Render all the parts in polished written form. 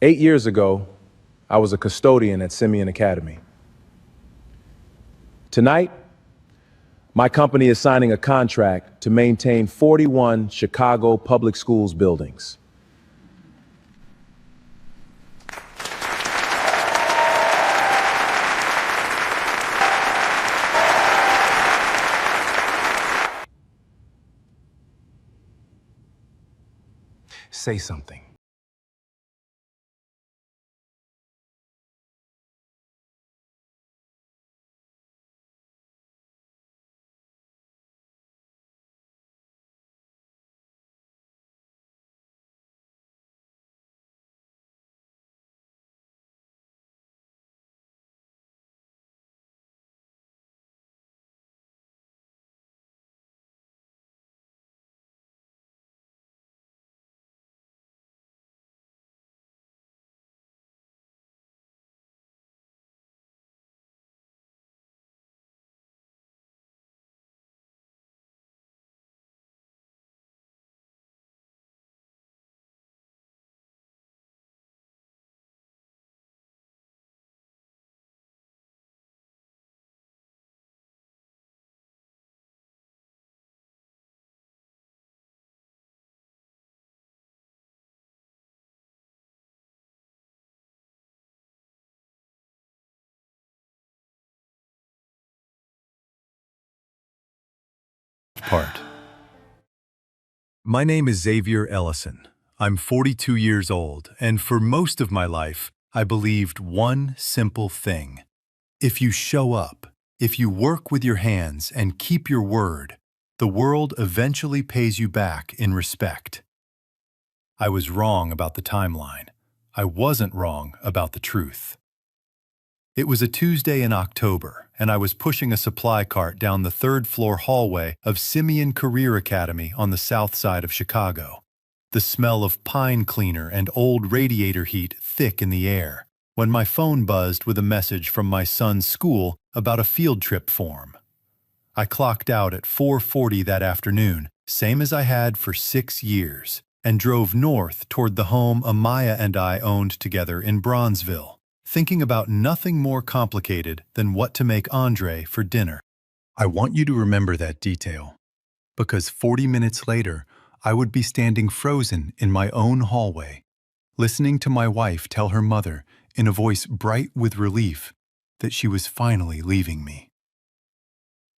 8 years ago, I was a custodian at Simeon Academy. Tonight, my company is signing a contract to maintain 41 Chicago public schools buildings. Say something. Part. My name is Xavier Ellison. I'm 42 years old, and for most of my life, I believed one simple thing. If you show up, if you work with your hands and keep your word, the world eventually pays you back in respect. I was wrong about the timeline. I wasn't wrong about the truth. It was a Tuesday in October, and I was pushing a supply cart down the third-floor hallway of Simeon Career Academy on the south side of Chicago. The smell of pine cleaner and old radiator heat thick in the air, when my phone buzzed with a message from my son's school about a field trip form. I clocked out at 4:40 that afternoon, same as I had for 6 years, and drove north toward the home Amaya and I owned together in Bronzeville, thinking about nothing more complicated than what to make Andre for dinner. I want you to remember that detail, because 40 minutes later, I would be standing frozen in my own hallway, listening to my wife tell her mother, in a voice bright with relief, that she was finally leaving me.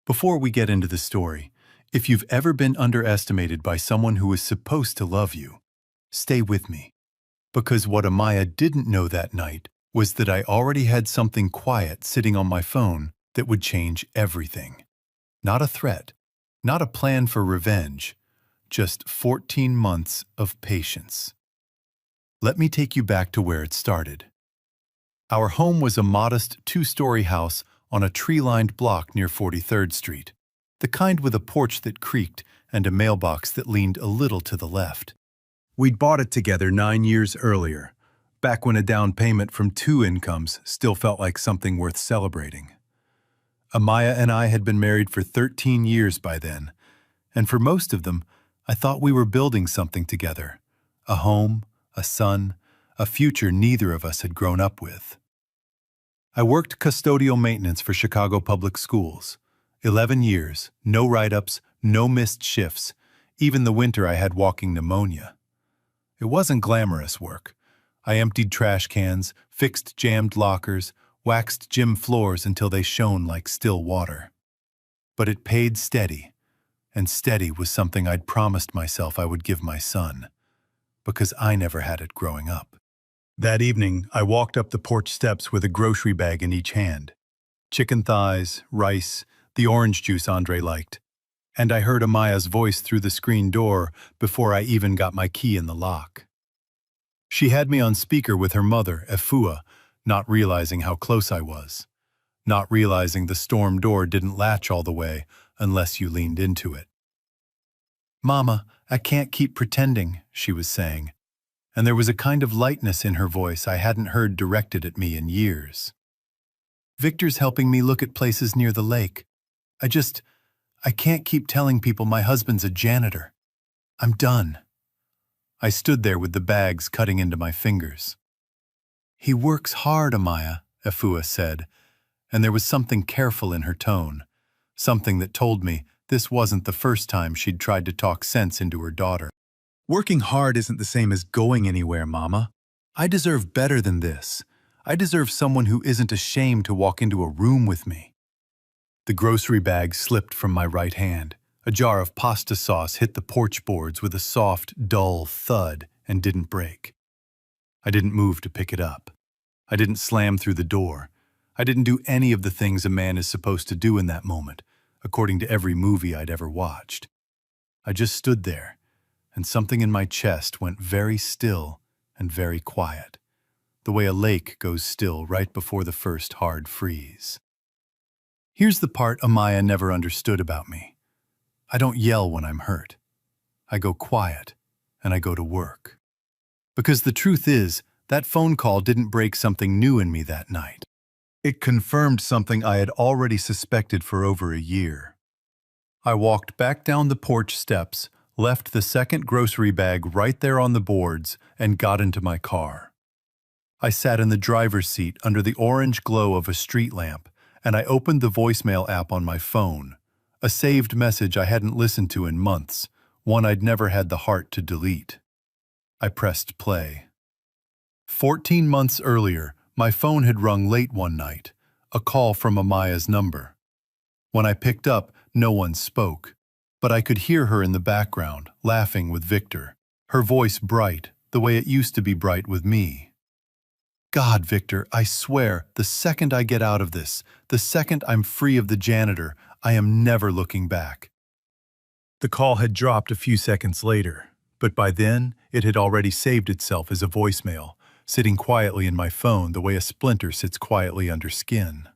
Before we get into the story, if you've ever been underestimated by someone who was supposed to love you, stay with me, because what Amaya didn't know that night was that I already had something quiet sitting on my phone that would change everything. Not a threat, not a plan for revenge, just 14 months of patience. Let me take you back to where it started. Our home was a modest 2-story house on a tree-lined block near 43rd Street, the kind with a porch that creaked and a mailbox that leaned a little to the left. We'd bought it together 9 years earlier, back when a down payment from 2 incomes still felt like something worth celebrating. Amaya and I had been married for 13 years by then, and for most of them, I thought we were building something together, a home, a son, a future neither of us had grown up with. I worked custodial maintenance for Chicago Public Schools. 11 years, no write-ups, no missed shifts, even the winter I had walking pneumonia. It wasn't glamorous work. I emptied trash cans, fixed jammed lockers, waxed gym floors until they shone like still water. But it paid steady, and steady was something I'd promised myself I would give my son, because I never had it growing up. That evening, I walked up the porch steps with a grocery bag in each hand. Chicken thighs, rice, the orange juice Andre liked, and I heard Amaya's voice through the screen door before I even got my key in the lock. She had me on speaker with her mother, Efua, not realizing how close I was, not realizing the storm door didn't latch all the way unless you leaned into it. "Mama, I can't keep pretending," she was saying, and there was a kind of lightness in her voice I hadn't heard directed at me in years. "Victor's helping me look at places near the lake. I can't keep telling people my husband's a janitor. I'm done." I stood there with the bags cutting into my fingers. "He works hard, Amaya," Efua said, and there was something careful in her tone, something that told me this wasn't the first time she'd tried to talk sense into her daughter. "Working hard isn't the same as going anywhere, Mama. I deserve better than this. I deserve someone who isn't ashamed to walk into a room with me." The grocery bag slipped from my right hand. A jar of pasta sauce hit the porch boards with a soft, dull thud and didn't break. I didn't move to pick it up. I didn't slam through the door. I didn't do any of the things a man is supposed to do in that moment, according to every movie I'd ever watched. I just stood there, and something in my chest went very still and very quiet, the way a lake goes still right before the first hard freeze. Here's the part Amaya never understood about me. I don't yell when I'm hurt. I go quiet, and I go to work. Because the truth is, that phone call didn't break something new in me that night. It confirmed something I had already suspected for over a year. I walked back down the porch steps, left the second grocery bag right there on the boards, and got into my car. I sat in the driver's seat under the orange glow of a street lamp, and I opened the voicemail app on my phone, a saved message I hadn't listened to in months, one I'd never had the heart to delete. I pressed play. 14 months earlier, my phone had rung late one night, a call from Amaya's number. When I picked up, no one spoke, but I could hear her in the background, laughing with Victor, her voice bright, the way it used to be bright with me. "God, Victor, I swear, the second I get out of this, the second I'm free of the janitor, I am never looking back." The call had dropped a few seconds later, but by then it had already saved itself as a voicemail, sitting quietly in my phone the way a splinter sits quietly under skin.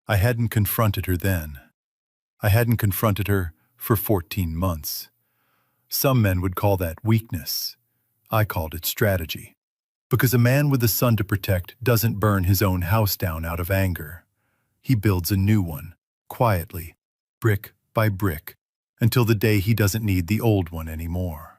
I hadn't confronted her then. I hadn't confronted her for 14 months. Some men would call that weakness. I called it strategy. Because a man with a son to protect doesn't burn his own house down out of anger. He builds a new one, quietly, brick by brick, until the day he doesn't need the old one anymore.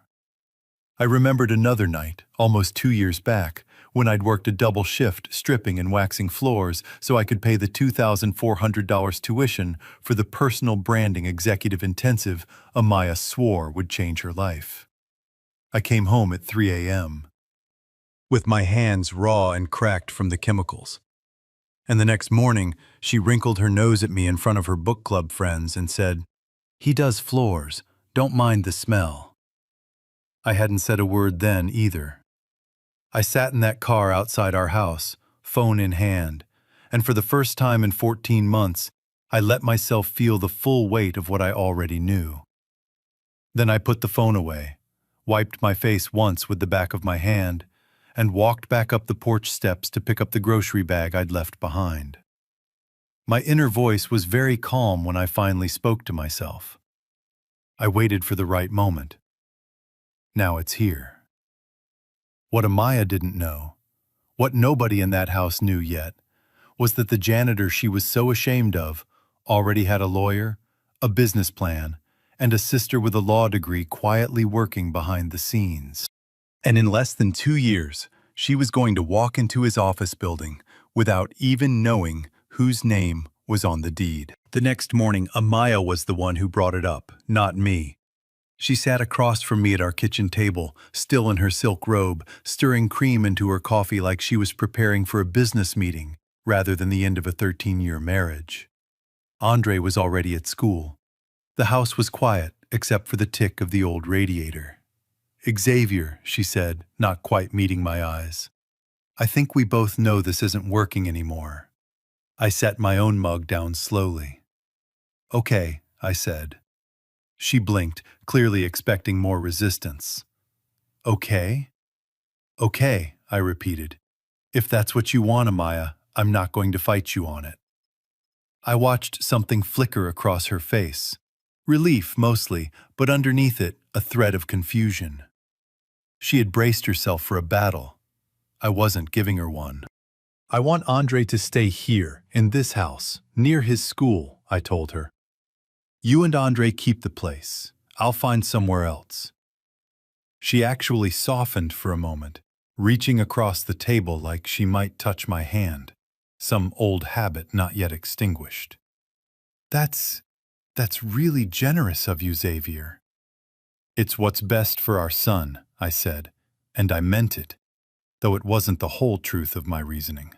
I remembered another night, almost 2 years back, when I'd worked a double shift stripping and waxing floors so I could pay the $2,400 tuition for the personal branding executive intensive Amaya swore would change her life. I came home at 3 a.m. with my hands raw and cracked from the chemicals. And the next morning, she wrinkled her nose at me in front of her book club friends and said, "He does floors, don't mind the smell." I hadn't said a word then either. I sat in that car outside our house, phone in hand, and for the first time in 14 months, I let myself feel the full weight of what I already knew. Then I put the phone away, wiped my face once with the back of my hand, and walked back up the porch steps to pick up the grocery bag I'd left behind. My inner voice was very calm when I finally spoke to myself. I waited for the right moment. Now it's here. What Amaya didn't know, what nobody in that house knew yet, was that the janitor she was so ashamed of already had a lawyer, a business plan, and a sister with a law degree quietly working behind the scenes. And in less than 2 years, she was going to walk into his office building without even knowing whose name was on the deed. The next morning, Amaya was the one who brought it up, not me. She sat across from me at our kitchen table, still in her silk robe, stirring cream into her coffee like she was preparing for a business meeting rather than the end of a 13-year marriage. Andre was already at school. The house was quiet, except for the tick of the old radiator. "Xavier," she said, not quite meeting my eyes. "I think we both know this isn't working anymore." I set my own mug down slowly. "Okay," I said. She blinked, clearly expecting more resistance. "Okay?" "Okay," I repeated. "If that's what you want, Amaya, I'm not going to fight you on it." I watched something flicker across her face. Relief, mostly, but underneath it, a thread of confusion. She had braced herself for a battle. I wasn't giving her one. "I want Andre to stay here, in this house, near his school," I told her. "You and Andre keep the place. I'll find somewhere else." She actually softened for a moment, reaching across the table like she might touch my hand, some old habit not yet extinguished. That's really generous of you, Xavier. It's what's best for our son, I said, and I meant it, though it wasn't the whole truth of my reasoning.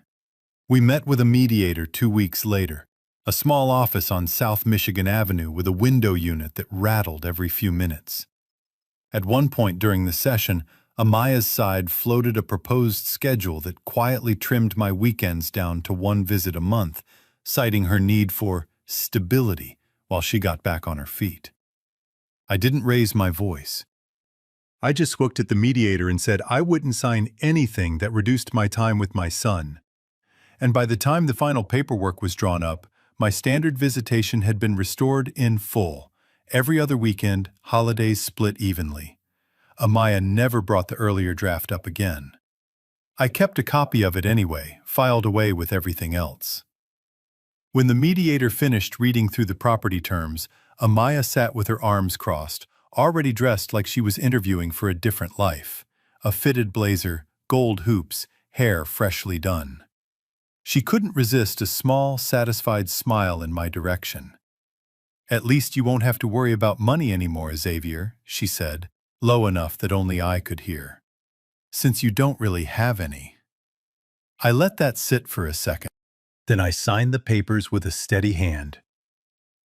We met with a mediator 2 weeks later, a small office on South Michigan Avenue with a window unit that rattled every few minutes. At one point during the session, Amaya's side floated a proposed schedule that quietly trimmed my weekends down to one visit a month, citing her need for stability while she got back on her feet. I didn't raise my voice. I just looked at the mediator and said I wouldn't sign anything that reduced my time with my son. And by the time the final paperwork was drawn up, my standard visitation had been restored in full. Every other weekend, holidays split evenly. Amaya never brought the earlier draft up again. I kept a copy of it anyway, filed away with everything else. When the mediator finished reading through the property terms, Amaya sat with her arms crossed, already dressed like she was interviewing for a different life. A fitted blazer, gold hoops, hair freshly done. She couldn't resist a small, satisfied smile in my direction. "At least you won't have to worry about money anymore, Xavier," she said, low enough that only I could hear. "Since you don't really have any." I let that sit for a second. Then I signed the papers with a steady hand.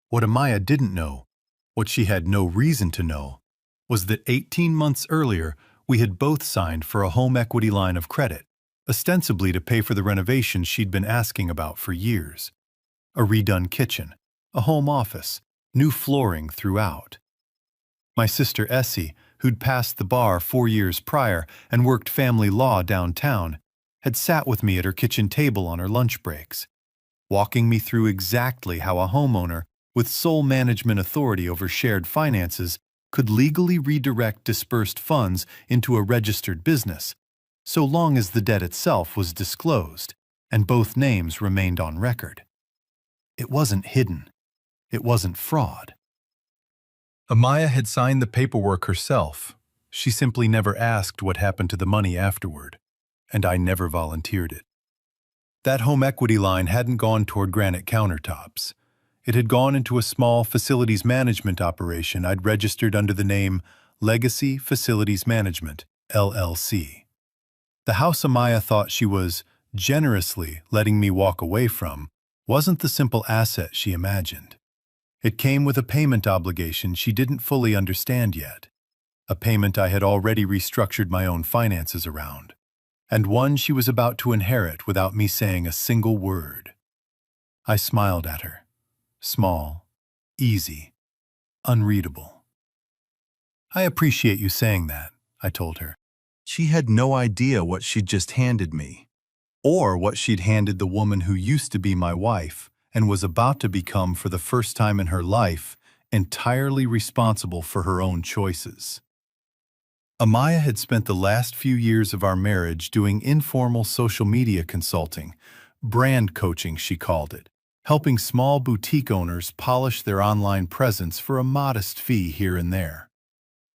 What Amaya didn't know, what she had no reason to know, was that 18 months earlier we had both signed for a home equity line of credit, ostensibly to pay for the renovation she'd been asking about for years. A redone kitchen, a home office, new flooring throughout. My sister Essie, who'd passed the bar 4 years prior and worked family law downtown, had sat with me at her kitchen table on her lunch breaks, walking me through exactly how a homeowner with sole management authority over shared finances could legally redirect dispersed funds into a registered business, so long as the debt itself was disclosed and both names remained on record. It wasn't hidden. It wasn't fraud. Amaya had signed the paperwork herself. She simply never asked what happened to the money afterward, and I never volunteered it. That home equity line hadn't gone toward granite countertops. It had gone into a small facilities management operation I'd registered under the name Legacy Facilities Management, LLC. The house Amaya thought she was generously letting me walk away from wasn't the simple asset she imagined. It came with a payment obligation she didn't fully understand yet, a payment I had already restructured my own finances around, and one she was about to inherit without me saying a single word. I smiled at her. Small, easy, unreadable. "I appreciate you saying that," I told her. She had no idea what she'd just handed me, or what she'd handed the woman who used to be my wife and was about to become, for the first time in her life, entirely responsible for her own choices. Amaya had spent the last few years of our marriage doing informal social media consulting, brand coaching she called it, helping small boutique owners polish their online presence for a modest fee here and there.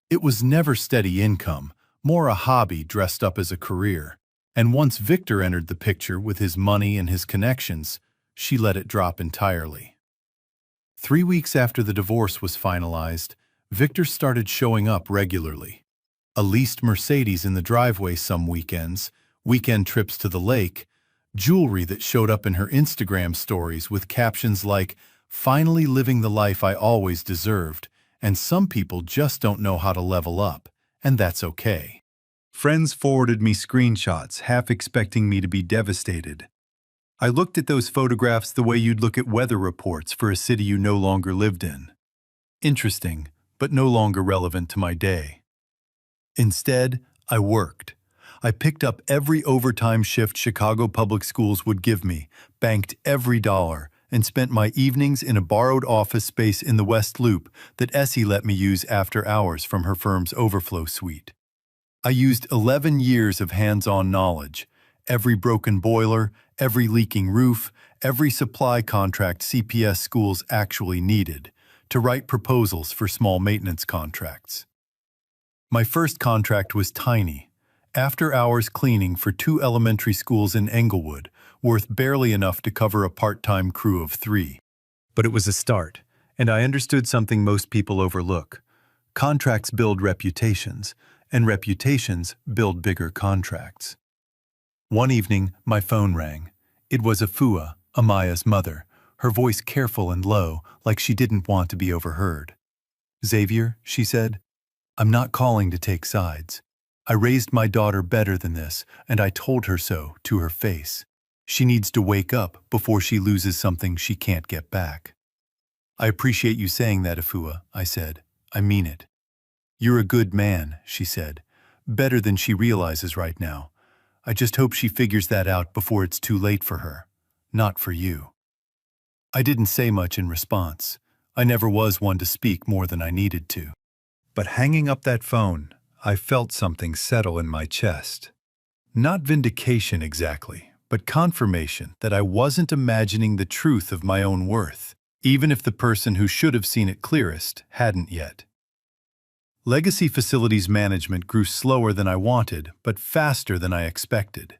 It was never steady income, more a hobby dressed up as a career, and once Victor entered the picture with his money and his connections, she let it drop entirely. 3 weeks after the divorce was finalized, Victor started showing up regularly. A leased Mercedes in the driveway some weekends, weekend trips to the lake, jewelry that showed up in her Instagram stories with captions like, "Finally living the life I always deserved," and "Some people just don't know how to level up, and that's okay." Friends forwarded me screenshots, half expecting me to be devastated. I looked at those photographs the way you'd look at weather reports for a city you no longer lived in. Interesting, but no longer relevant to my day. Instead, I worked. I picked up every overtime shift Chicago public schools would give me, banked every dollar, and spent my evenings in a borrowed office space in the West Loop that Essie let me use after hours from her firm's overflow suite. I used 11 years of hands-on knowledge, every broken boiler, every leaking roof, every supply contract CPS schools actually needed, to write proposals for small maintenance contracts. My first contract was tiny, after-hours cleaning for 2 elementary schools in Englewood, worth barely enough to cover a part-time crew of 3. But it was a start, and I understood something most people overlook. Contracts build reputations, and reputations build bigger contracts. One evening, my phone rang. It was Afua, Amaya's mother, her voice careful and low, like she didn't want to be overheard. "Xavier," she said, "I'm not calling to take sides. I raised my daughter better than this, and I told her so to her face. She needs to wake up before she loses something she can't get back." "I appreciate you saying that, Afua," I said. "I mean it." "You're a good man," she said. "Better than she realizes right now. I just hope she figures that out before it's too late for her. Not for you." I didn't say much in response. I never was one to speak more than I needed to. But hanging up that phone, I felt something settle in my chest. Not vindication exactly, but confirmation that I wasn't imagining the truth of my own worth, even if the person who should have seen it clearest hadn't yet. Legacy Facilities Management grew slower than I wanted, but faster than I expected.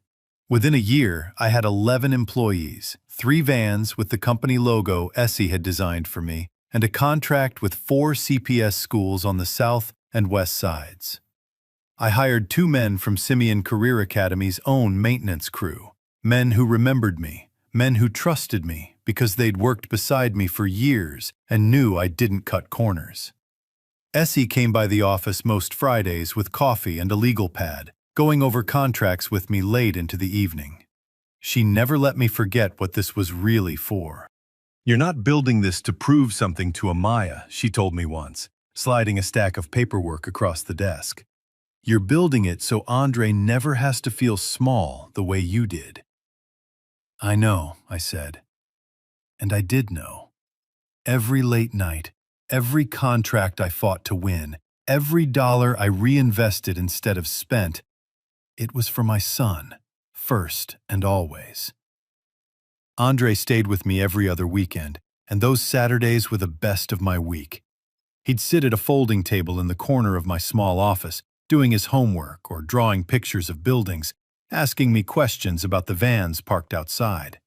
Within a year, I had 11 employees, 3 vans with the company logo Essie had designed for me, and a contract with 4 CPS schools on the south and west sides. I hired 2 men from Simeon Career Academy's own maintenance crew, men who remembered me, men who trusted me because they'd worked beside me for years and knew I didn't cut corners. Essie came by the office most Fridays with coffee and a legal pad, going over contracts with me late into the evening. She never let me forget what this was really for. "You're not building this to prove something to Amaya," she told me once, sliding a stack of paperwork across the desk. "You're building it so Andre never has to feel small the way you did." "I know," I said. And I did know. Every late night, every contract I fought to win, every dollar I reinvested instead of spent, it was for my son, first and always. Andre stayed with me every other weekend, and those Saturdays were the best of my week. He'd sit at a folding table in the corner of my small office, doing his homework or drawing pictures of buildings, asking me questions about the vans parked outside.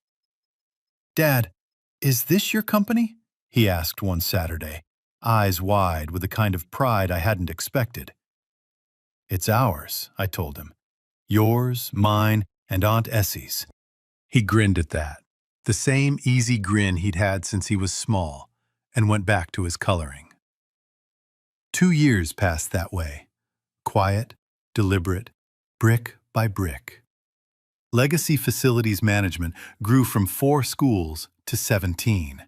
"Dad, is this your company?" he asked one Saturday, eyes wide with a kind of pride I hadn't expected. "It's ours," I told him. "Yours, mine, and Aunt Essie's." He grinned at that, the same easy grin he'd had since he was small, and went back to his coloring. 2 years passed that way, quiet, deliberate, brick by brick. Legacy Facilities Management grew from 4 schools to 17.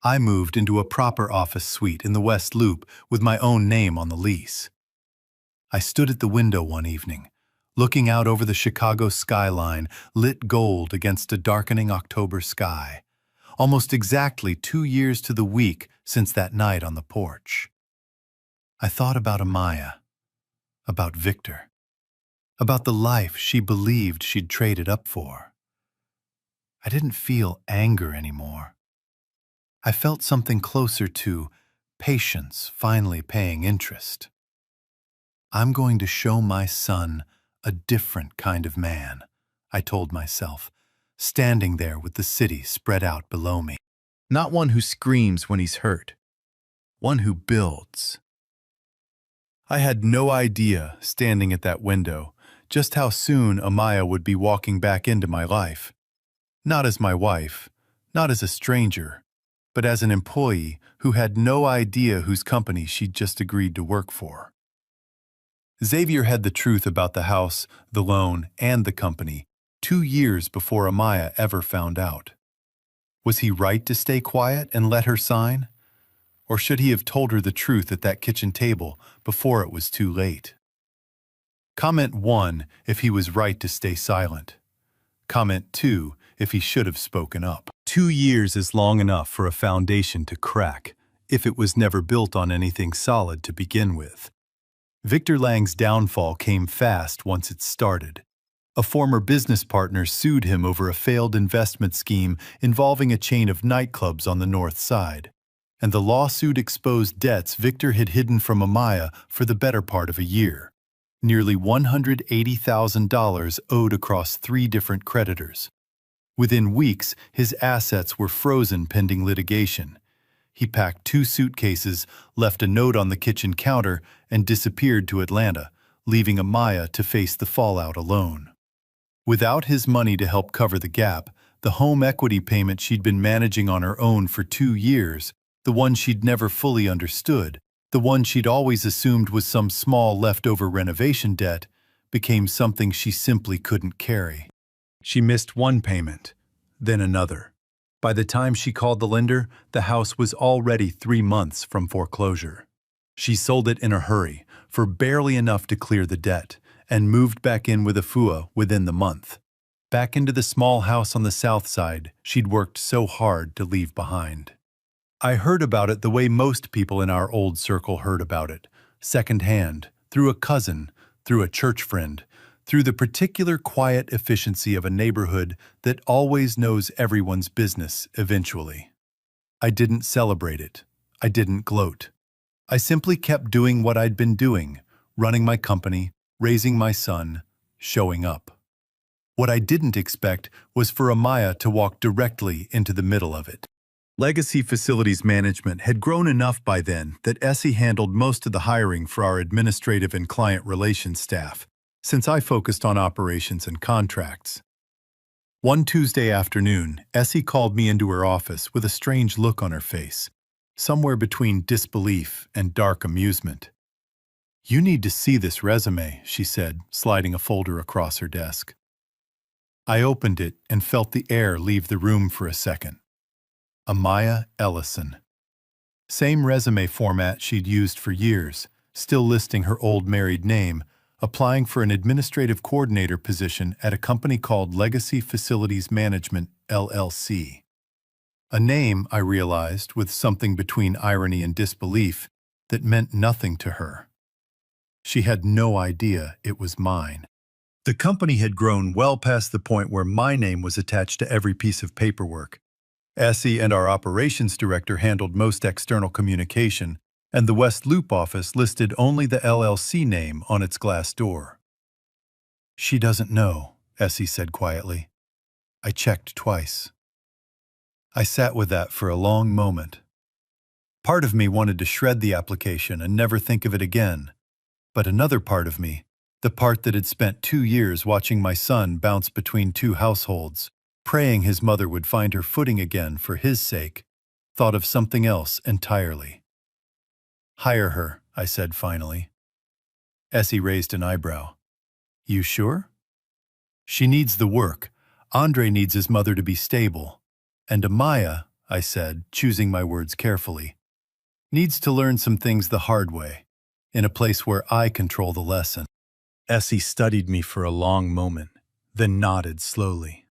I moved into a proper office suite in the West Loop with my own name on the lease. I stood at the window one evening, looking out over the Chicago skyline, lit gold against a darkening October sky, almost exactly 2 years to the week since that night on the porch. I thought about Amaya, about Victor, about the life she believed she'd traded up for. I didn't feel anger anymore. I felt something closer to patience finally paying interest. I'm going to show my son a different kind of man, I told myself, standing there with the city spread out below me. Not one who screams when he's hurt, one who builds. I had no idea, standing at that window, just how soon Amaya would be walking back into my life. Not as my wife, not as a stranger, but as an employee who had no idea whose company she'd just agreed to work for. Xavier had the truth about the house, the loan, and the company 2 years before Amaya ever found out. Was he right to stay quiet and let her sign? Or should he have told her the truth at that kitchen table before it was too late? Comment 1 if he was right to stay silent. Comment 2 if he should have spoken up. 2 years is long enough for a foundation to crack, if it was never built on anything solid to begin with. Victor Lang's downfall came fast once it started. A former business partner sued him over a failed investment scheme involving a chain of nightclubs on the north side, and the lawsuit exposed debts Victor had hidden from Amaya for the better part of a year. nearly $180,000 owed across 3 different creditors. Within weeks, his assets were frozen pending litigation. He packed 2 suitcases, left a note on the kitchen counter, and disappeared to Atlanta, leaving Amaya to face the fallout alone. Without his money to help cover the gap, the home equity payment she'd been managing on her own for 2 years, the one she'd never fully understood, the one she'd always assumed was some small leftover renovation debt, became something she simply couldn't carry. She missed one payment, then another. By the time she called the lender, the house was already 3 months from foreclosure. She sold it in a hurry, for barely enough to clear the debt, and moved back in with Afua within the month. Back into the small house on the south side she'd worked so hard to leave behind. I heard about it the way most people in our old circle heard about it, secondhand, through a cousin, through a church friend, through the particular quiet efficiency of a neighborhood that always knows everyone's business eventually. I didn't celebrate it. I didn't gloat. I simply kept doing what I'd been doing, running my company, raising my son, showing up. What I didn't expect was for Amaya to walk directly into the middle of it. Legacy Facilities Management had grown enough by then that Essie handled most of the hiring for our administrative and client relations staff, since I focused on operations and contracts. One Tuesday afternoon, Essie called me into her office with a strange look on her face, somewhere between disbelief and dark amusement. "You need to see this resume," she said, sliding a folder across her desk. I opened it and felt the air leave the room for a second. Amaya Ellison. Same resume format she'd used for years, still listing her old married name, applying for an administrative coordinator position at a company called Legacy Facilities Management, LLC. A name, I realized, with something between irony and disbelief, that meant nothing to her. She had no idea it was mine. The company had grown well past the point where my name was attached to every piece of paperwork. Essie and our operations director handled most external communication, and the West Loop office listed only the LLC name on its glass door. "She doesn't know," Essie said quietly. I checked twice. I sat with that for a long moment. Part of me wanted to shred the application and never think of it again, but another part of me, the part that had spent 2 years watching my son bounce between 2 households, praying his mother would find her footing again for his sake, thought of something else entirely. "Hire her," I said finally. Essie raised an eyebrow. "You sure?" "She needs the work. Andre needs his mother to be stable. And Amaya," I said, choosing my words carefully, "needs to learn some things the hard way, in a place where I control the lesson." Essie studied me for a long moment, then nodded slowly.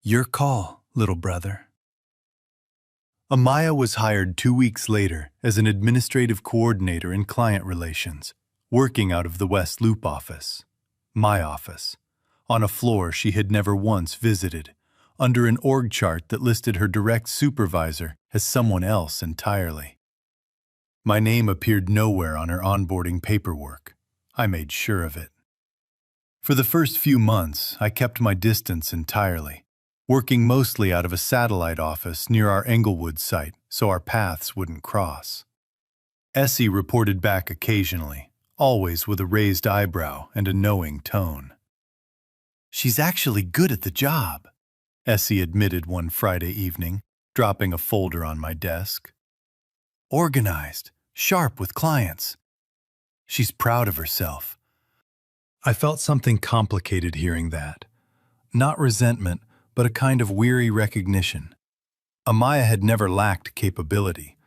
"Your call, little brother." Amaya was hired 2 weeks later as an administrative coordinator in client relations, working out of the West Loop office, my office, on a floor she had never once visited, under an org chart that listed her direct supervisor as someone else entirely. My name appeared nowhere on her onboarding paperwork. I made sure of it. For the first few months, I kept my distance entirely, working mostly out of a satellite office near our Englewood site so our paths wouldn't cross. Essie reported back occasionally, always with a raised eyebrow and a knowing tone. "She's actually good at the job," Essie admitted one Friday evening, dropping a folder on my desk. "Organized, sharp with clients. She's proud of herself." I felt something complicated hearing that. Not resentment, but a kind of weary recognition. Amaya had never lacked capability.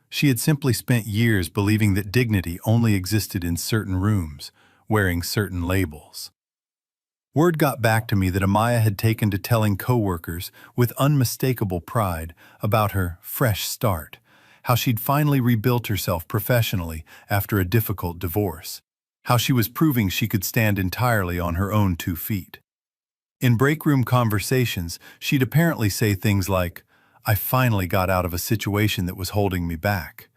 She had simply spent years believing that dignity only existed in certain rooms, wearing certain labels. Word got back to me that Amaya had taken to telling coworkers with unmistakable pride about her fresh start, how she'd finally rebuilt herself professionally after a difficult divorce, how she was proving she could stand entirely on her own 2 feet. In break-room conversations, she'd apparently say things like, "I finally got out of a situation that was holding me back,"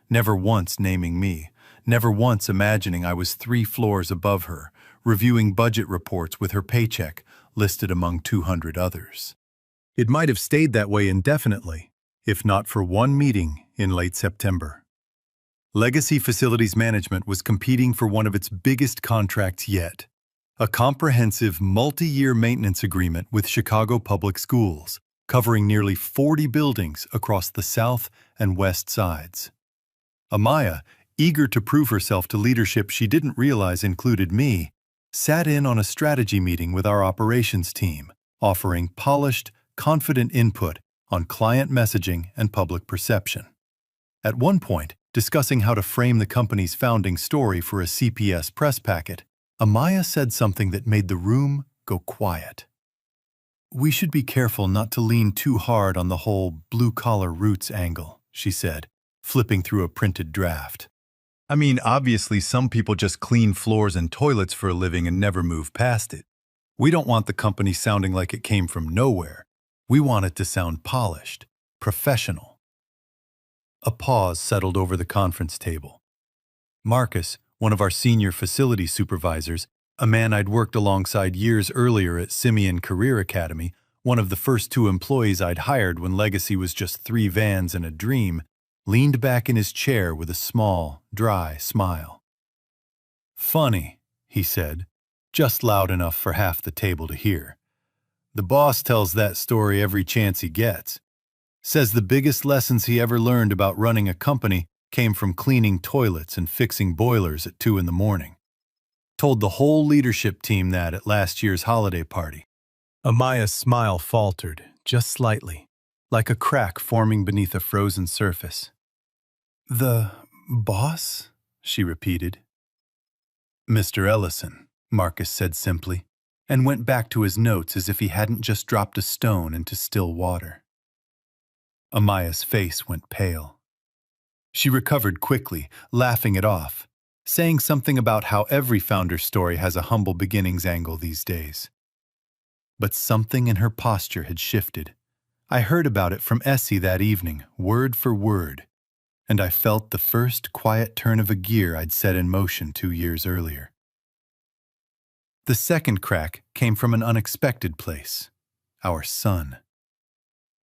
never once naming me, never once imagining I was 3 floors above her, reviewing budget reports with her paycheck listed among 200 others. It might have stayed that way indefinitely, if not for one meeting in late September. Legacy Facilities Management was competing for one of its biggest contracts yet, a comprehensive multi-year maintenance agreement with Chicago Public Schools, covering nearly 40 buildings across the south and west sides. Amaya, eager to prove herself to leadership she didn't realize included me, sat in on a strategy meeting with our operations team, offering polished, confident input on client messaging and public perception. At one point, discussing how to frame the company's founding story for a CPS press packet, Amaya said something that made the room go quiet. "We should be careful not to lean too hard on the whole blue-collar roots angle," she said, flipping through a printed draft. "I mean, obviously some people just clean floors and toilets for a living and never move past it. We don't want the company sounding like it came from nowhere. We want it to sound polished, professional." A pause settled over the conference table. Marcus, one of our senior facility supervisors, a man I'd worked alongside years earlier at Simeon Career Academy, one of the first 2 employees I'd hired when Legacy was just 3 vans and a dream, leaned back in his chair with a small, dry smile. "Funny," he said, just loud enough for half the table to hear. "The boss tells that story every chance he gets. Says the biggest lessons he ever learned about running a company came from cleaning toilets and fixing boilers at 2 in the morning. Told the whole leadership team that at last year's holiday party." Amaya's smile faltered, just slightly, like a crack forming beneath a frozen surface. "The boss?" she repeated. "Mr. Ellison," Marcus said simply, and went back to his notes as if he hadn't just dropped a stone into still water. Amaya's face went pale. She recovered quickly, laughing it off, saying something about how every founder's story has a humble beginnings angle these days. But something in her posture had shifted. I heard about it from Essie that evening, word for word, and I felt the first quiet turn of a gear I'd set in motion 2 years earlier. The second crack came from an unexpected place: our son.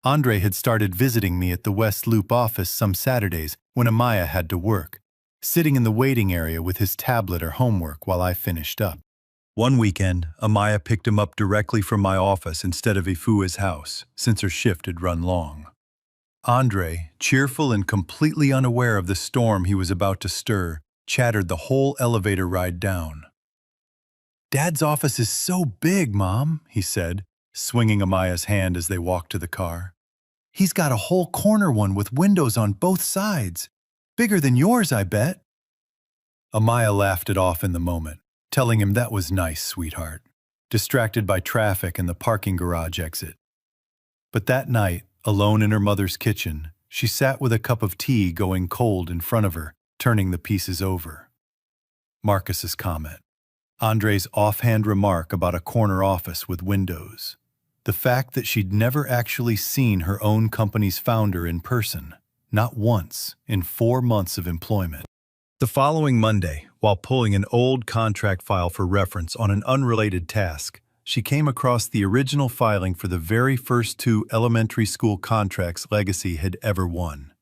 Andre had started visiting me at the West Loop office some Saturdays when Amaya had to work, sitting in the waiting area with his tablet or homework while I finished up. One weekend, Amaya picked him up directly from my office instead of Ifua's house, since her shift had run long. Andre, cheerful and completely unaware of the storm he was about to stir, chattered the whole elevator ride down. "Dad's office is so big, Mom," he said, swinging Amaya's hand as they walked to the car. "He's got a whole corner one with windows on both sides. Bigger than yours, I bet." Amaya laughed it off in the moment, telling him that was nice, sweetheart, distracted by traffic and the parking garage exit. But that night, alone in her mother's kitchen, she sat with a cup of tea going cold in front of her, turning the pieces over. Marcus's comment, Andre's offhand remark about a corner office with windows, the fact that she'd never actually seen her own company's founder in person, not once in 4 months of employment. The following Monday, while pulling an old contract file for reference on an unrelated task, she came across the original filing for the very first 2 elementary school contracts Legacy had ever won.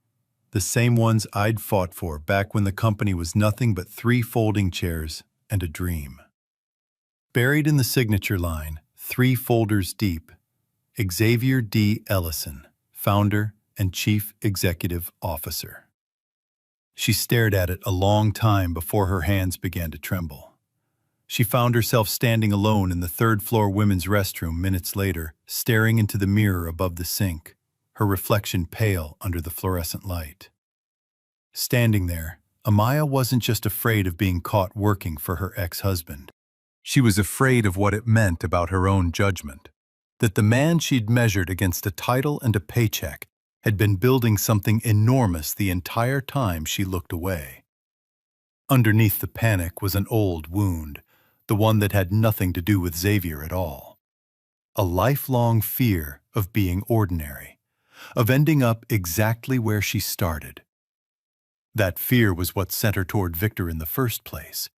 The same ones I'd fought for back when the company was nothing but 3 folding chairs and a dream. Buried in the signature line, 3 folders deep, Xavier D. Ellison, founder and chief executive officer. She stared at it a long time before her hands began to tremble. She found herself standing alone in the 3rd-floor women's restroom minutes later, staring into the mirror above the sink, her reflection pale under the fluorescent light. Standing there, Amaya wasn't just afraid of being caught working for her ex-husband. She was afraid of what it meant about her own judgment, that the man she'd measured against a title and a paycheck had been building something enormous the entire time she looked away. Underneath the panic was an old wound, the one that had nothing to do with Xavier at all. A lifelong fear of being ordinary, of ending up exactly where she started. That fear was what sent her toward Victor in the first place,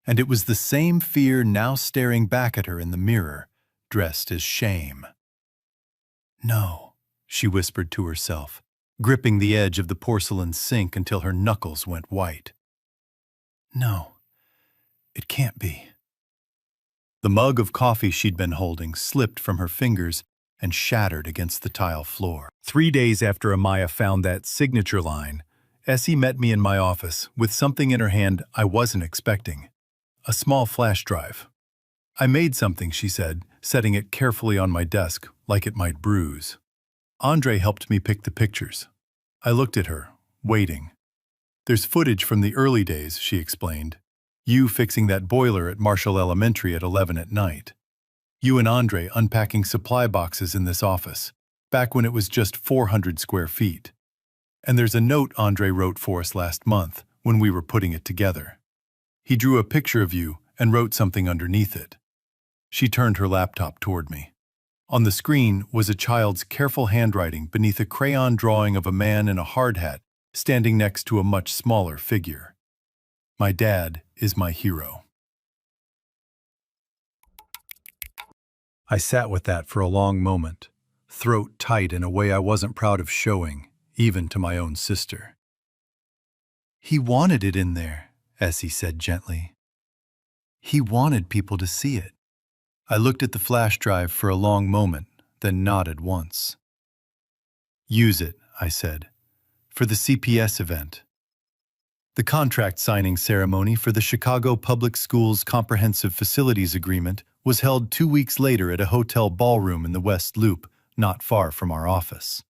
and it was the same fear now staring back at her in the mirror, dressed as shame. "No," she whispered to herself, gripping the edge of the porcelain sink until her knuckles went white. "No, it can't be." The mug of coffee she'd been holding slipped from her fingers and shattered against the tile floor. 3 days after Amaya found that signature line, Essie met me in my office with something in her hand I wasn't expecting. A small flash drive. "I made something," she said, setting it carefully on my desk like it might bruise. "Andre helped me pick the pictures." I looked at her, waiting. "There's footage from the early days," she explained. "You fixing that boiler at Marshall Elementary at 11 at night. You and Andre unpacking supply boxes in this office, back when it was just 400 square feet. And there's a note Andre wrote for us last month when we were putting it together. He drew a picture of you and wrote something underneath it." She turned her laptop toward me. On the screen was a child's careful handwriting beneath a crayon drawing of a man in a hard hat standing next to a much smaller figure. "My dad is my hero." I sat with that for a long moment, throat tight in a way I wasn't proud of showing, even to my own sister. "He wanted it in there," Essie said gently. "He wanted people to see it." I looked at the flash drive for a long moment, then nodded once. "Use it," I said, "for the CPS event." The contract signing ceremony for the Chicago Public Schools Comprehensive Facilities Agreement was held 2 weeks later at a hotel ballroom in the West Loop, not far from our office.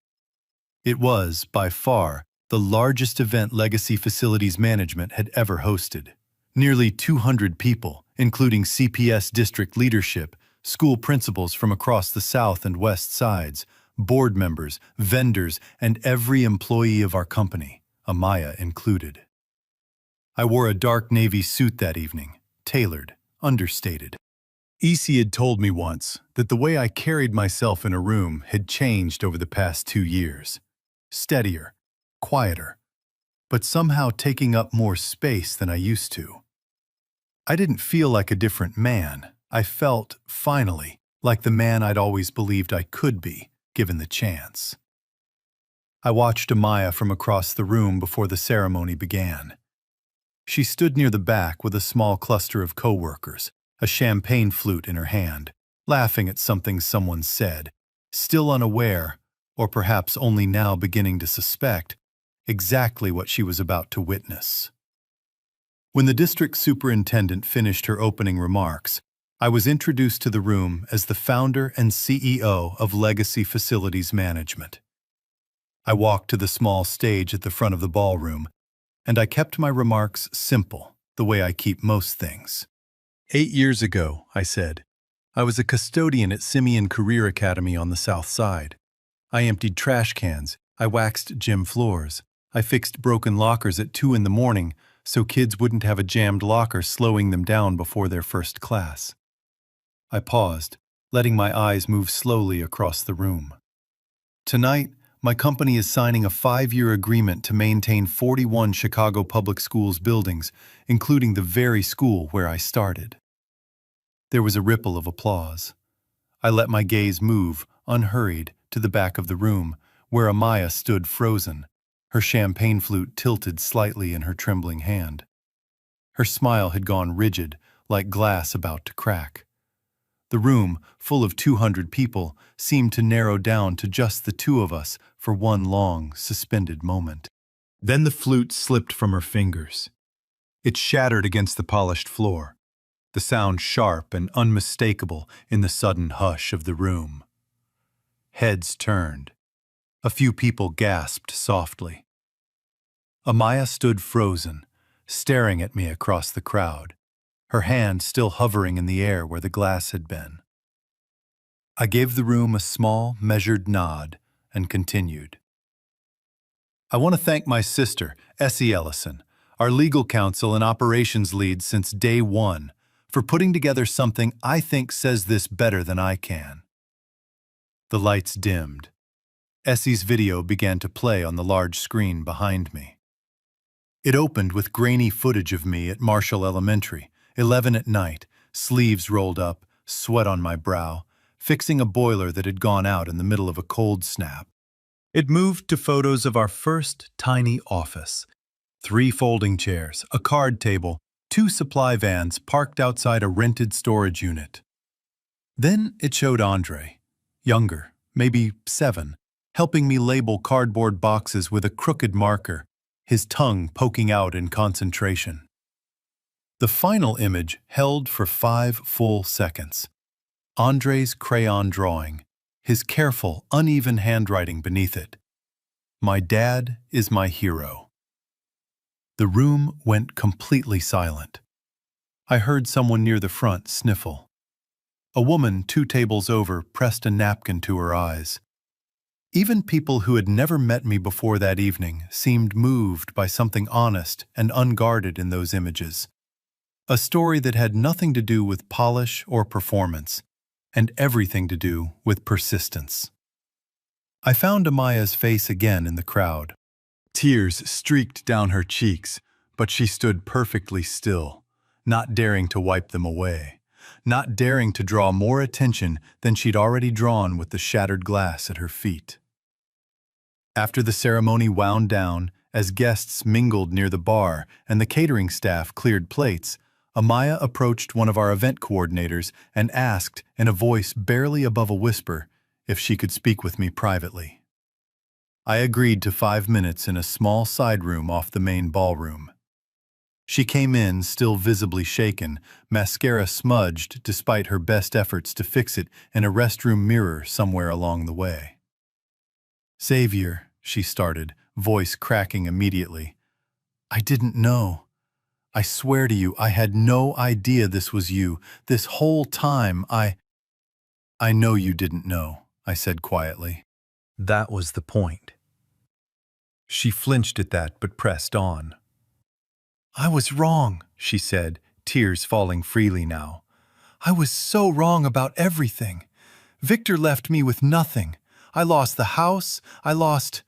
It was, by far, the largest event Legacy Facilities Management had ever hosted. Nearly 200 people, including CPS district leadership, school principals from across the South and West sides, board members, vendors, and every employee of our company, Amaya included. I wore a dark navy suit that evening, tailored, understated. Essie had told me once that the way I carried myself in a room had changed over the past 2 years. Steadier, quieter, but somehow taking up more space than I used to. I didn't feel like a different man. I felt, finally, like the man I'd always believed I could be, given the chance. I watched Amaya from across the room before the ceremony began. She stood near the back with a small cluster of coworkers, a champagne flute in her hand, laughing at something someone said, still unaware, or perhaps only now beginning to suspect, exactly what she was about to witness. When the district superintendent finished her opening remarks, I was introduced to the room as the founder and CEO of Legacy Facilities Management. I walked to the small stage at the front of the ballroom, and I kept my remarks simple, the way I keep most things. 8 years ago, I said, I was a custodian at Simeon Career Academy on the South Side. I emptied trash cans, I waxed gym floors, I fixed broken lockers at 2 in the morning so kids wouldn't have a jammed locker slowing them down before their first class. I paused, letting my eyes move slowly across the room. Tonight, my company is signing a 5-year agreement to maintain 41 Chicago Public Schools buildings, including the very school where I started. There was a ripple of applause. I let my gaze move, unhurried, to the back of the room, where Amaya stood frozen, her champagne flute tilted slightly in her trembling hand. Her smile had gone rigid, like glass about to crack. The room, full of 200 people, seemed to narrow down to just the two of us for one long, suspended moment. Then the flute slipped from her fingers. It shattered against the polished floor, the sound sharp and unmistakable in the sudden hush of the room. Heads turned. A few people gasped softly. Amaya stood frozen, staring at me across the crowd, her hand still hovering in the air where the glass had been. I gave the room a small, measured nod and continued. I want to thank my sister, Essie Ellison, our legal counsel and operations lead since day one, for putting together something I think says this better than I can. The lights dimmed. Essie's video began to play on the large screen behind me. It opened with grainy footage of me at Marshall Elementary, 11 at night, sleeves rolled up, sweat on my brow, fixing a boiler that had gone out in the middle of a cold snap. It moved to photos of our first tiny office. 3 folding chairs, a card table, 2 supply vans parked outside a rented storage unit. Then it showed Andre, younger, maybe 7, helping me label cardboard boxes with a crooked marker, his tongue poking out in concentration. The final image held for 5 full seconds. Andre's crayon drawing, his careful, uneven handwriting beneath it. My dad is my hero. The room went completely silent. I heard someone near the front sniffle. A woman 2 tables over pressed a napkin to her eyes. Even people who had never met me before that evening seemed moved by something honest and unguarded in those images. A story that had nothing to do with polish or performance, and everything to do with persistence. I found Amaya's face again in the crowd. Tears streaked down her cheeks, but she stood perfectly still, not daring to wipe them away, not daring to draw more attention than she'd already drawn with the shattered glass at her feet. After the ceremony wound down, as guests mingled near the bar and the catering staff cleared plates, Amaya approached one of our event coordinators and asked, in a voice barely above a whisper, if she could speak with me privately. I agreed to 5 minutes in a small side room off the main ballroom. She came in, still visibly shaken, mascara smudged despite her best efforts to fix it in a restroom mirror somewhere along the way. "Xavier," she started, voice cracking immediately. "I didn't know. I swear to you, I had no idea this was you. This whole time, I know you didn't know," I said quietly. That was the point. She flinched at that, but pressed on. "I was wrong," she said, tears falling freely now. "I was so wrong about everything. Victor left me with nothing. I lost the house. I lost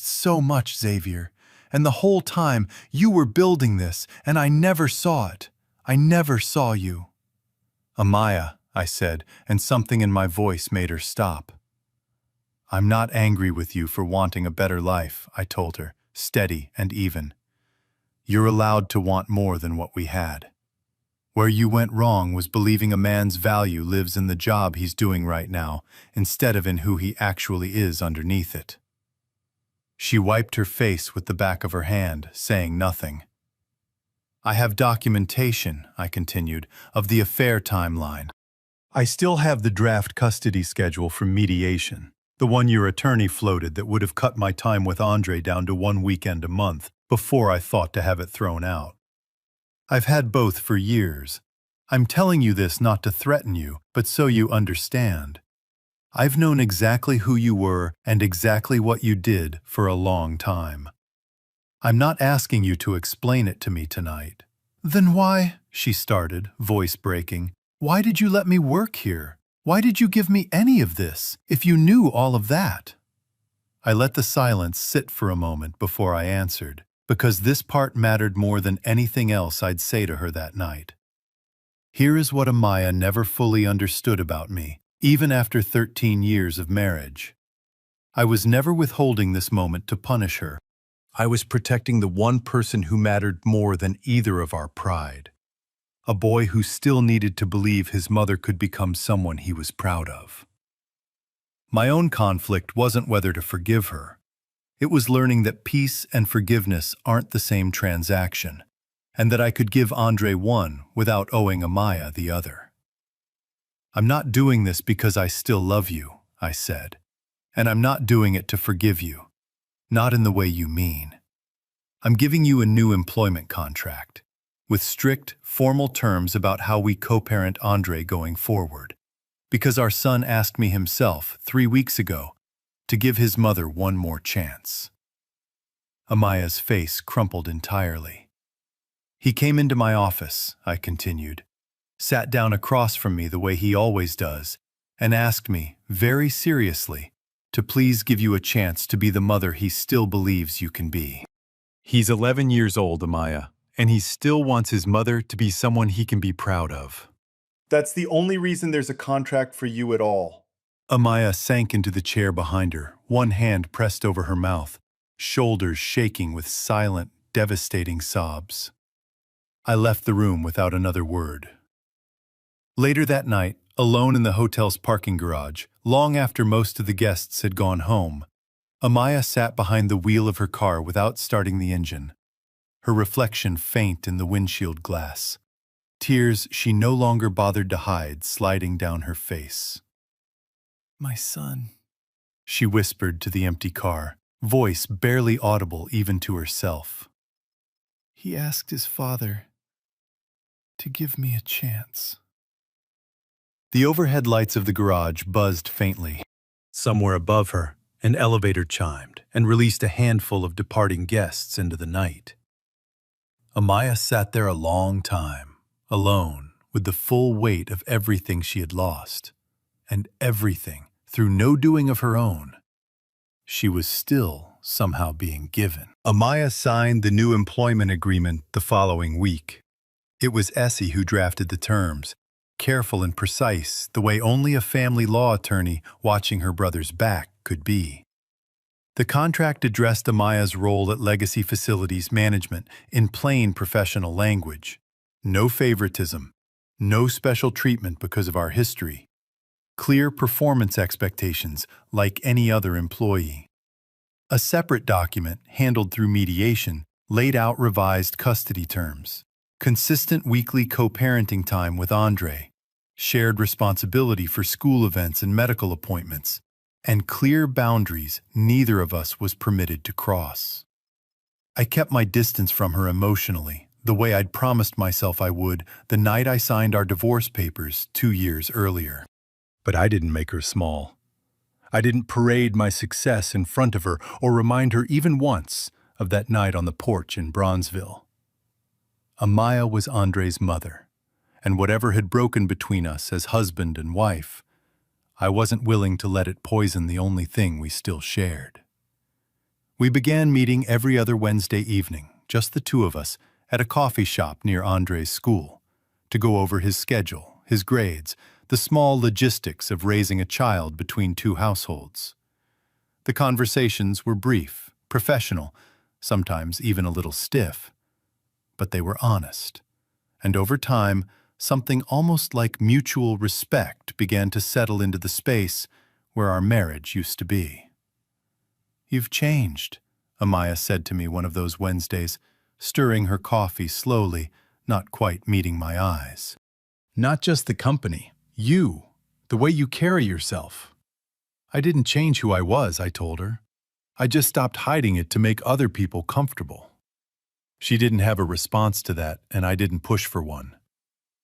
so much, Xavier. And the whole time, you were building this, and I never saw it. I never saw you." "Amaya," I said, and something in my voice made her stop. "I'm not angry with you for wanting a better life," I told her, steady and even. "You're allowed to want more than what we had. Where you went wrong was believing a man's value lives in the job he's doing right now, instead of in who he actually is underneath it." She wiped her face with the back of her hand, saying nothing. "I have documentation," I continued, "of the affair timeline. I still have the draft custody schedule from mediation, the one your attorney floated that would have cut my time with Andre down to 1 weekend a month before I thought to have it thrown out. I've had both for years. I'm telling you this not to threaten you, but so you understand. I've known exactly who you were and exactly what you did for a long time. I'm not asking you to explain it to me tonight." "Then why," she started, voice breaking, "why did you let me work here? Why did you give me any of this, if you knew all of that?" I let the silence sit for a moment before I answered, because this part mattered more than anything else I'd say to her that night. Here is what Amaya never fully understood about me, even after 13 years of marriage. I was never withholding this moment to punish her. I was protecting the one person who mattered more than either of our pride. A boy who still needed to believe his mother could become someone he was proud of. My own conflict wasn't whether to forgive her. It was learning that peace and forgiveness aren't the same transaction, and that I could give Andre one without owing Amaya the other. "I'm not doing this because I still love you," I said, "and I'm not doing it to forgive you. Not in the way you mean. I'm giving you a new employment contract, with strict, formal terms about how we co-parent Andre going forward, because our son asked me himself 3 weeks ago to give his mother one more chance." Amaya's face crumpled entirely. "He came into my office," I continued, "sat down across from me the way he always does, and asked me, very seriously, to please give you a chance to be the mother he still believes you can be. He's 11 years old, Amaya, and he still wants his mother to be someone he can be proud of. That's the only reason there's a contract for you at all. Amaya sank into the chair behind her, one hand pressed over her mouth, shoulders shaking with silent, devastating sobs. I left the room without another word. Later that night, alone in the hotel's parking garage, long after most of the guests had gone home, Amaya sat behind the wheel of her car without starting the engine, her reflection faint in the windshield glass, tears she no longer bothered to hide sliding down her face. "My son," she whispered to the empty car, voice barely audible even to herself. "He asked his father to give me a chance." The overhead lights of the garage buzzed faintly. Somewhere above her, an elevator chimed and released a handful of departing guests into the night. Amaya sat there a long time, alone, with the full weight of everything she had lost, and everything, through no doing of her own, she was still somehow being given. Amaya signed the new employment agreement the following week. It was Essie who drafted the terms, careful and precise, the way only a family law attorney watching her brother's back could be. The contract addressed Amaya's role at Legacy Facilities Management in plain professional language. No favoritism, no special treatment because of our history. Clear performance expectations like any other employee. A separate document, handled through mediation, laid out revised custody terms. Consistent weekly co-parenting time with Andre, shared responsibility for school events and medical appointments, and clear boundaries neither of us was permitted to cross. I kept my distance from her emotionally, the way I'd promised myself I would the night I signed our divorce papers 2 years earlier. But I didn't make her small. I didn't parade my success in front of her or remind her even once of that night on the porch in Bronzeville. Amaya was Andre's mother, and whatever had broken between us as husband and wife, I wasn't willing to let it poison the only thing we still shared. We began meeting every other Wednesday evening, just the two of us, at a coffee shop near Andre's school, to go over his schedule, his grades, the small logistics of raising a child between two households. The conversations were brief, professional, sometimes even a little stiff, but they were honest, and over time, something almost like mutual respect began to settle into the space where our marriage used to be. "You've changed," Amaya said to me one of those Wednesdays, stirring her coffee slowly, not quite meeting my eyes. "Not just the company, you, the way you carry yourself." "I didn't change who I was," I told her. "I just stopped hiding it to make other people comfortable." She didn't have a response to that, and I didn't push for one.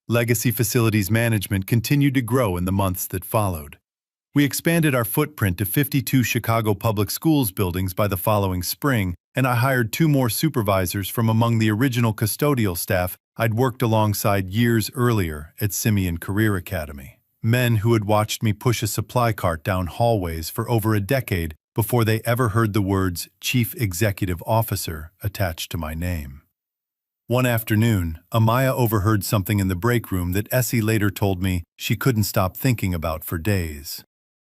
Legacy Facilities Management continued to grow in the months that followed. We expanded our footprint to 52 Chicago public schools buildings by the following spring, and I hired 2 more supervisors from among the original custodial staff I'd worked alongside years earlier at Simeon Career Academy. Men who had watched me push a supply cart down hallways for over a decade before they ever heard the words Chief Executive Officer attached to my name. One afternoon, Amaya overheard something in the break room that Essie later told me she couldn't stop thinking about for days.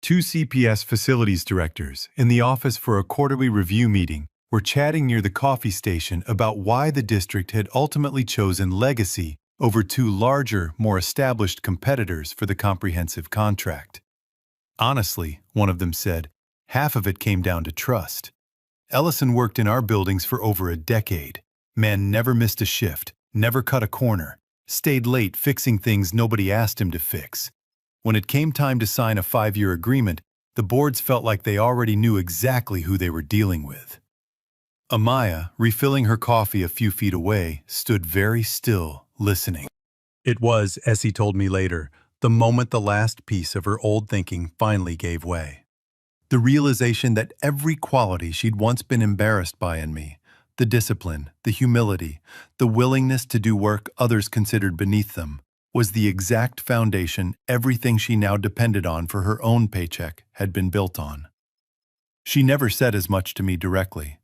2 CPS facilities directors, in the office for a quarterly review meeting, were chatting near the coffee station about why the district had ultimately chosen Legacy over 2 larger, more established competitors for the comprehensive contract. "Honestly," one of them said, "half of it came down to trust. Ellison worked in our buildings for over a decade. Man never missed a shift, never cut a corner, stayed late fixing things nobody asked him to fix. When it came time to sign a 5-year agreement, the boards felt like they already knew exactly who they were dealing with." Amaya, refilling her coffee a few feet away, stood very still, listening. It was, Essie told me later, the moment the last piece of her old thinking finally gave way. The realization that every quality she'd once been embarrassed by in me, the discipline, the humility, the willingness to do work others considered beneath them, was the exact foundation everything she now depended on for her own paycheck had been built on. She never said as much to me directly,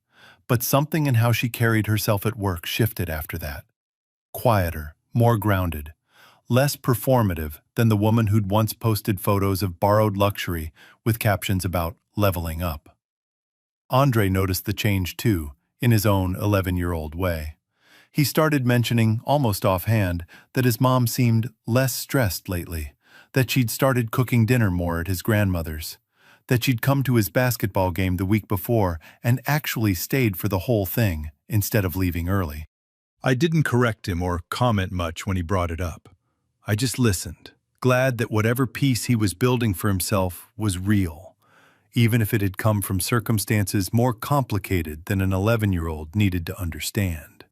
But something in how she carried herself at work shifted after that. Quieter, more grounded, less performative than the woman who'd once posted photos of borrowed luxury with captions about leveling up. Andre noticed the change too, in his own 11-year-old way. He started mentioning, almost offhand, that his mom seemed less stressed lately, that she'd started cooking dinner more at his grandmother's, that she'd come to his basketball game the week before and actually stayed for the whole thing instead of leaving early. I didn't correct him or comment much when he brought it up. I just listened, glad that whatever peace he was building for himself was real, even if it had come from circumstances more complicated than an 11-year-old needed to understand.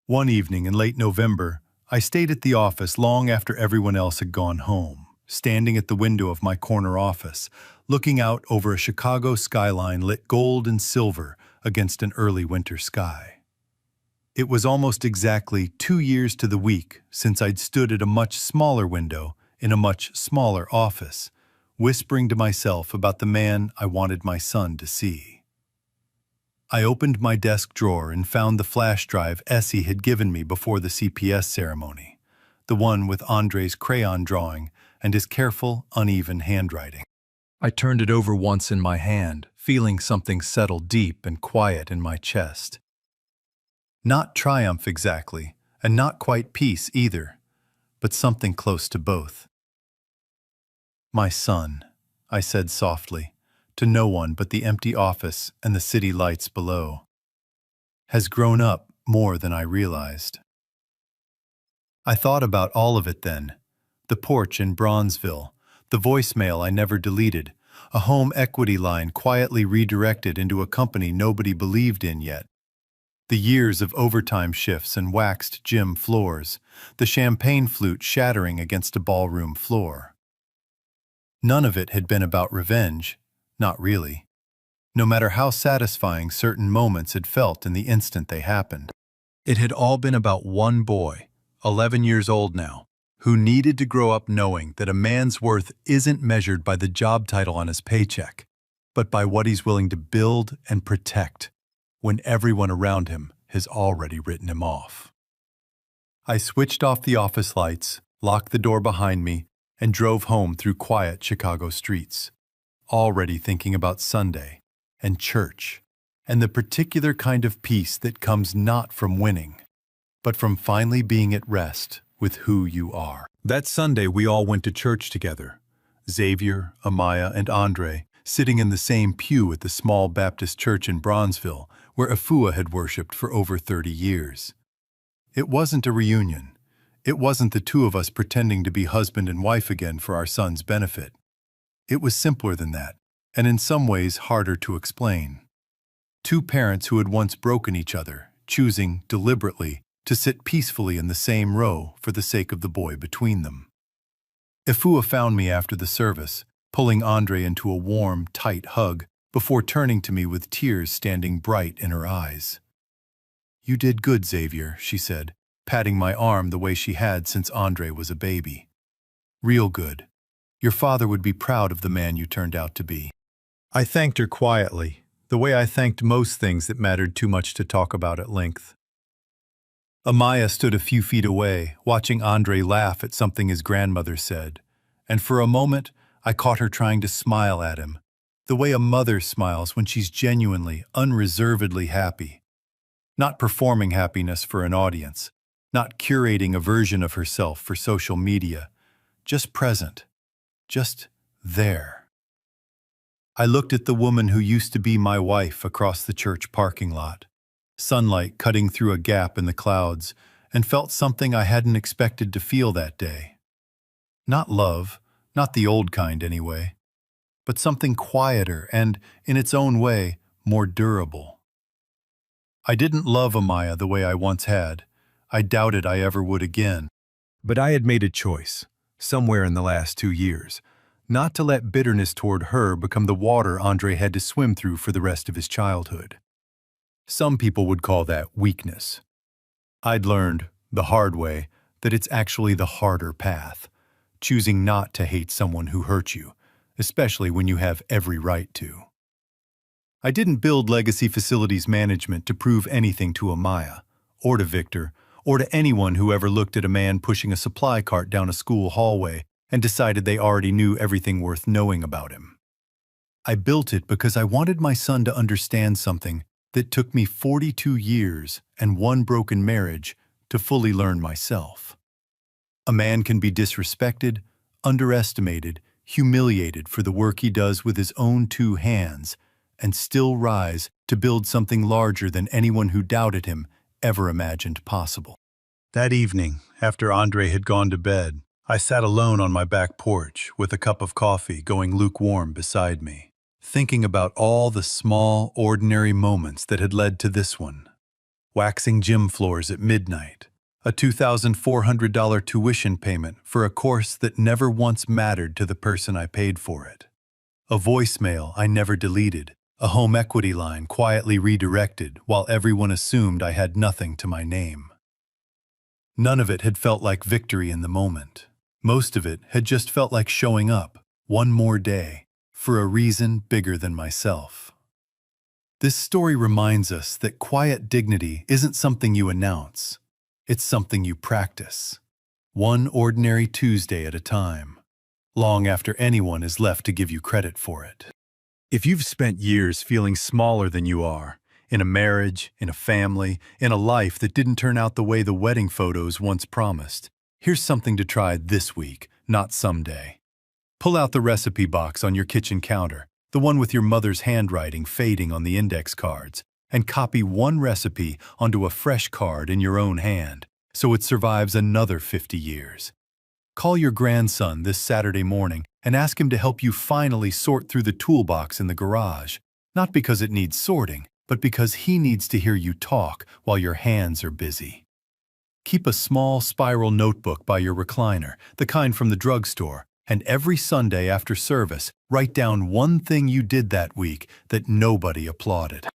One evening in late November, I stayed at the office long after everyone else had gone home, standing at the window of my corner office, looking out over a Chicago skyline lit gold and silver against an early winter sky. It was almost exactly 2 years to the week since I'd stood at a much smaller window in a much smaller office, whispering to myself about the man I wanted my son to see. I opened my desk drawer and found the flash drive Essie had given me before the CPS ceremony, the one with Andre's crayon drawing and his careful, uneven handwriting. I turned it over once in my hand, feeling something settle deep and quiet in my chest. Not triumph exactly, and not quite peace either, but something close to both. "My son," I said softly, to no one but the empty office and the city lights below, "has grown up more than I realized." I thought about all of it then. The porch in Bronzeville, the voicemail I never deleted, a home equity line quietly redirected into a company nobody believed in yet, the years of overtime shifts and waxed gym floors, the champagne flute shattering against a ballroom floor. None of it had been about revenge, not really, no matter how satisfying certain moments had felt in the instant they happened. It had all been about one boy, 11 years old now, who needed to grow up knowing that a man's worth isn't measured by the job title on his paycheck, but by what he's willing to build and protect when everyone around him has already written him off. I switched off the office lights, locked the door behind me, and drove home through quiet Chicago streets, already thinking about Sunday and church and the particular kind of peace that comes not from winning, but from finally being at rest with who you are. That Sunday, we all went to church together. Xavier, Amaya, and Andre, sitting in the same pew at the small Baptist church in Bronzeville, where Afua had worshipped for over 30 years. It wasn't a reunion. It wasn't the two of us pretending to be husband and wife again for our son's benefit. It was simpler than that, and in some ways harder to explain. Two parents who had once broken each other, choosing, deliberately, to sit peacefully in the same row for the sake of the boy between them. Afua found me after the service, pulling Andre into a warm, tight hug before turning to me with tears standing bright in her eyes. "You did good, Xavier," she said, patting my arm the way she had since Andre was a baby. "Real good. Your father would be proud of the man you turned out to be." I thanked her quietly, the way I thanked most things that mattered too much to talk about at length. Amaya stood a few feet away, watching Andre laugh at something his grandmother said, and for a moment I caught her trying to smile at him, the way a mother smiles when she's genuinely, unreservedly happy. Not performing happiness for an audience, not curating a version of herself for social media, just present, just there. I looked at the woman who used to be my wife across the church parking lot, sunlight cutting through a gap in the clouds, and felt something I hadn't expected to feel that day. Not love, not the old kind anyway, but something quieter and, in its own way, more durable. I didn't love Amaya the way I once had. I doubted I ever would again. But I had made a choice, somewhere in the last 2 years, not to let bitterness toward her become the water Andre had to swim through for the rest of his childhood. Some people would call that weakness. I'd learned, the hard way, that it's actually the harder path, choosing not to hate someone who hurt you, especially when you have every right to. I didn't build legacy facilities management to prove anything to Amaya, or to Victor, or to anyone who ever looked at a man pushing a supply cart down a school hallway and decided they already knew everything worth knowing about him. I built it because I wanted my son to understand something that took me 42 years and one broken marriage to fully learn myself. A man can be disrespected, underestimated, humiliated for the work he does with his own two hands, and still rise to build something larger than anyone who doubted him ever imagined possible. That evening, after Andre had gone to bed, I sat alone on my back porch with a cup of coffee going lukewarm beside me, thinking about all the small, ordinary moments that had led to this one. Waxing gym floors at midnight, a $2,400 tuition payment for a course that never once mattered to the person I paid for it. A voicemail I never deleted, a home equity line quietly redirected while everyone assumed I had nothing to my name. None of it had felt like victory in the moment. Most of it had just felt like showing up, one more day, for a reason bigger than myself. This story reminds us that quiet dignity isn't something you announce. It's something you practice, one ordinary Tuesday at a time, long after anyone is left to give you credit for it. If you've spent years feeling smaller than you are, in a marriage, in a family, in a life that didn't turn out the way the wedding photos once promised, here's something to try this week, not someday. Pull out the recipe box on your kitchen counter, the one with your mother's handwriting fading on the index cards, and copy one recipe onto a fresh card in your own hand, so it survives another 50 years. Call your grandson this Saturday morning and ask him to help you finally sort through the toolbox in the garage, not because it needs sorting, but because he needs to hear you talk while your hands are busy. Keep a small spiral notebook by your recliner, the kind from the drugstore, and every Sunday after service, write down one thing you did that week that nobody applauded.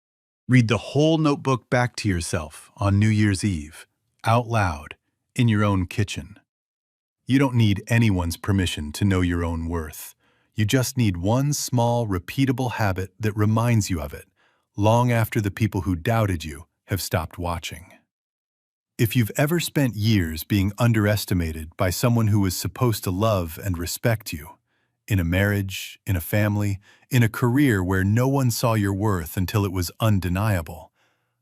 Read the whole notebook back to yourself on New Year's Eve, out loud, in your own kitchen. You don't need anyone's permission to know your own worth. You just need one small, repeatable habit that reminds you of it, long after the people who doubted you have stopped watching. If you've ever spent years being underestimated by someone who was supposed to love and respect you, in a marriage, in a family, in a career where no one saw your worth until it was undeniable,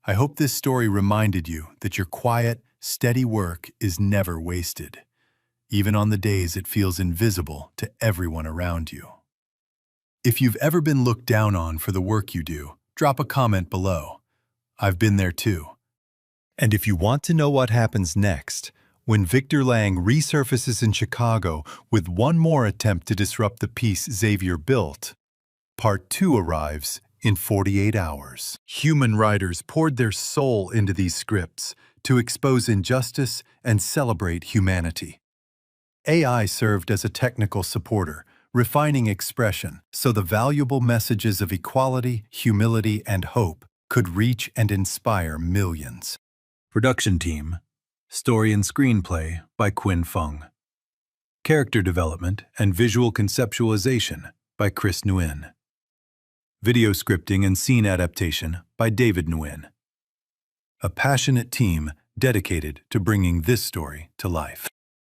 I hope this story reminded you that your quiet, steady work is never wasted, even on the days it feels invisible to everyone around you. If you've ever been looked down on for the work you do, drop a comment below. I've been there too. And if you want to know what happens next, when Victor Lang resurfaces in Chicago with one more attempt to disrupt the peace Xavier built, Part 2 arrives in 48 hours. Human writers poured their soul into these scripts to expose injustice and celebrate humanity. AI served as a technical supporter, refining expression so the valuable messages of equality, humility, and hope could reach and inspire millions. Production team: story and screenplay by Quinn Fung. Character development and visual conceptualization by Chris Nguyen. Video scripting and scene adaptation by David Nguyen. A passionate team dedicated to bringing this story to life.